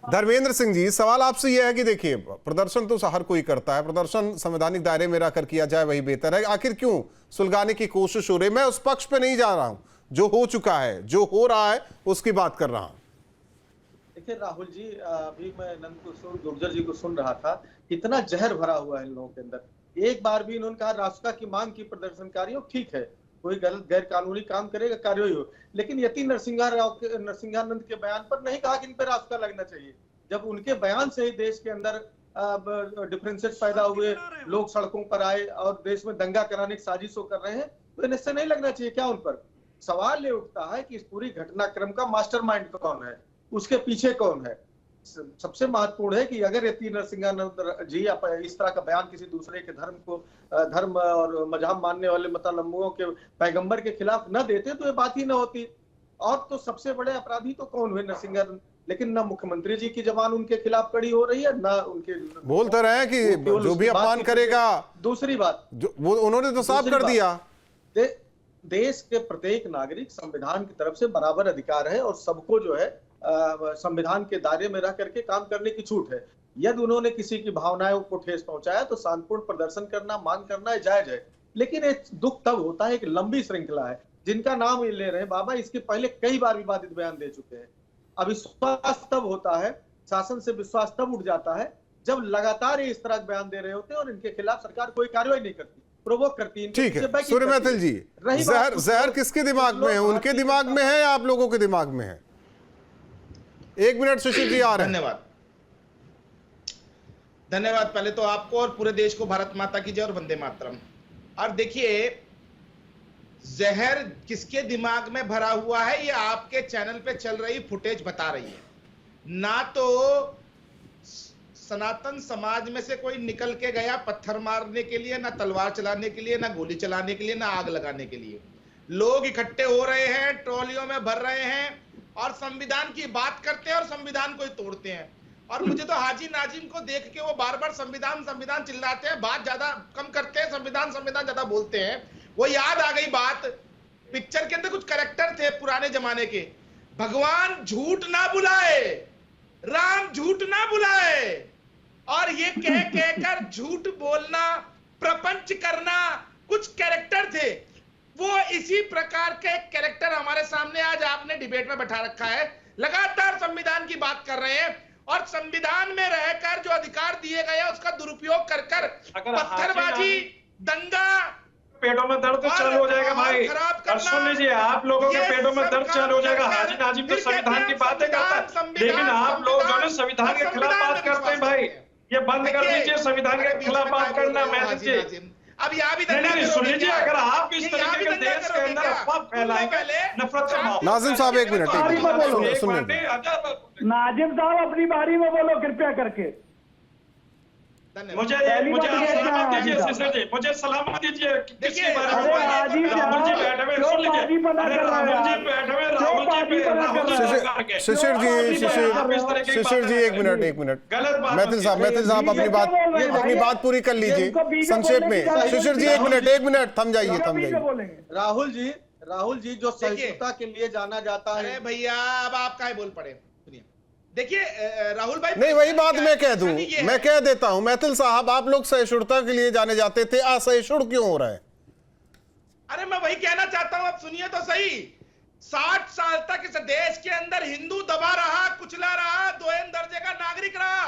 धर्मेंद्र सिंह जी, सवाल आपसे यह है कि देखिए, प्रदर्शन तो हर कोई करता है, प्रदर्शन संवैधानिक दायरे में रहकर किया जाए वही बेहतर है। आखिर क्यों सुलगाने की कोशिश हो रही है? मैं उस पक्ष पे नहीं जा रहा हूं, जो हो चुका है, जो हो रहा है उसकी बात कर रहा हूं। देखिए राहुल जी, अभी मैं नंद किशोर गुर्जर जी को सुन रहा था, कितना जहर भरा हुआ है इन लोगों के अंदर। एक बार भी इन्होंने कहा राष्ट्र की मांग की प्रदर्शनकारियों, ठीक है, कोई गलत गैर कानूनी काम करेगा, कार्रवाई हो, लेकिन यति नरसिंहानंद के बयान पर नहीं कहा कि इन पर रास्ता लगना चाहिए। जब उनके बयान से ही देश के अंदर डिफरेंसेस पैदा हुए, लोग सड़कों पर आए और देश में दंगा कराने की साजिशों कर रहे हैं, तो इनसे नहीं लगना चाहिए क्या उन पर? सवाल ये उठता है कि इस पूरी घटनाक्रम का मास्टरमाइंड कौन है, उसके पीछे कौन है? सबसे महत्वपूर्ण है कि अगर यति नरसिंहानंद जी इस तरह का बयान किसी दूसरे के धर्म और मजहब मानने वाले मतलम्बुओं के पैगंबर के खिलाफ न देते तो ये बात ही न होती। और तो सबसे बड़े अपराधी तो कौन हुए? नरसिंहानंद। लेकिन न मुख्यमंत्री जी की जबान उनके खिलाफ कड़ी हो रही है, न उनके बोलते रहे कि जो भी अपमान करेगा। दूसरी बात, वो उन्होंने तो साफ कर दिया, देश के प्रत्येक नागरिक संविधान की तरफ से बराबर अधिकार है और सबको जो है संविधान के दायरे में रह करके काम करने की छूट है। यदि उन्होंने किसी की भावनाओं को ठेस पहुंचाया तो शांतिपूर्ण प्रदर्शन करना, मांग करना जायज है। लेकिन एक दुख तब होता है, एक लंबी श्रृंखला है जिनका नाम ये ले रहे हैं बाबा, इसके पहले कई बार विवादित बयान दे चुके हैं। अविश्वास तब होता है, शासन से विश्वास तब उठ जाता है जब लगातार ये इस तरह बयान दे रहे होते हैं और इनके खिलाफ सरकार कोई कार्रवाई नहीं करती, प्रोवोक करती है। ठीक है सूर्य मैथिल जी, जहर किसके दिमाग में है? उनके दिमाग में है या आप लोगों के दिमाग में है? एक मिनट शिशिर जी आ रहे हैं। धन्यवाद पहले तो आपको और पूरे देश को भारत माता की जय और वंदे मातरम। और देखिए, जहर किसके दिमाग में भरा हुआ है ये आपके चैनल पे चल रही फुटेज बता रही है। ना तो सनातन समाज में से कोई निकल के गया पत्थर मारने के लिए, ना तलवार चलाने के लिए, ना गोली चलाने के लिए, ना आग लगाने के लिए। लोग इकट्ठे हो रहे हैं, ट्रॉलियों में भर रहे हैं और संविधान की बात करते हैं और संविधान को ही तोड़ते हैं। और मुझे तो हाजी नाजिम को देख के वो बार बार संविधान संविधान चिल्लाते हैं, बात ज्यादा कम करते हैं, संविधान संविधान ज्यादा बोलते हैं। वो याद आ गई बात, पिक्चर के अंदर कुछ कैरेक्टर थे पुराने जमाने के, भगवान झूठ ना बुलाए, राम झूठ ना बुलाए, और ये कह कहकर झूठ बोलना, प्रपंच करना, कुछ कैरेक्टर थे। वो इसी प्रकार के कैरेक्टर हमारे सामने आज आपने डिबेट में बैठा रखा है। लगातार संविधान की बात कर रहे हैं और संविधान में रहकर जो अधिकार दिए गए उसका दुरुपयोग कर कर पत्थरबाजी, दंगा, पेटों में दर्द चालू हो जाएगा भाई। और सुन लीजिए, आप लोगों के पेटों में दर्द चालू हो जाएगा। हाजी नाजिम तो संविधान की बातें करता है, लेकिन आप लोग जो है संविधान के खिलाफ बात करते हैं भाई, ये बंद कर दीजिए संविधान के खिलाफ बात करना। मैथिल जी अब यहाँ भी नहीं सुन लीजिए, अगर आप इस तरीके के देश के अंदर अफवाह फैलाएंगे, नफरत का माहौल। नाजिम साहब एक मिनट, नाजिम साहब अपनी बारी में बोलो कृपया करके। मुझे सलाम दीजिए शिशिर जी, मुझे सलाम दीजिए। किसके बारे में राहुल जी बैठे हुए, सुन लीजिए, राहुल जी बैठे हुए, राहुल जी पे शिशिर जी एक मिनट मैथिल साहब अपनी बात पूरी कर लीजिए संक्षेप में। शिशिर जी एक मिनट थम जाइए। राहुल जी जो सहिष्णुता के लिए जाना जाता है। अरे भैया अब आप काहे बोल पड़े? देखिए राहुल भाई, नहीं वही बात मैं कह दूं, मैं कह देता हूं। मैथिल साहब, आप लोग सहिष्णुता के लिए जाने जाते थे, असहिष्णु क्यों हो रहा है? अरे मैं वही कहना चाहता हूं, आप सुनिए तो सही। 60 साल तक इस देश के अंदर हिंदू दबा रहा, कुचला रहा, दोयम दर्जे का नागरिक रहा।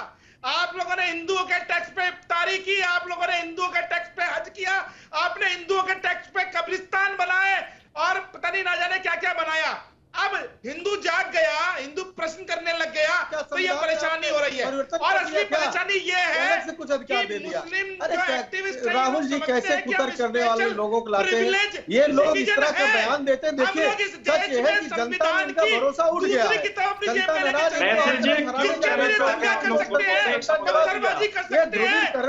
आप लोगों ने हिंदुओं के टैक्स पे इफ्तारी की, आप लोगों ने हिंदुओं के टैक्स पे हज किया, आपने हिंदुओं के टैक्स पे कब्रिस्तान बनाए और पता नहीं ना जाने क्या क्या बनाया। अब हिंदू जाग गया, हिंदू प्रश्न करने लग गया, तो ये परेशानी हो रही है। और असली परेशानी ये है से कुछ अधिकार दे दिया। अरे राहुल जी कैसे कुतर करने वाले लोगों को लाते हैं, ये लोग इस तरह का बयान देते हैं। देखिए सच ये है कि जनता में इनका भरोसा उठ गया है, जनता नाराज है।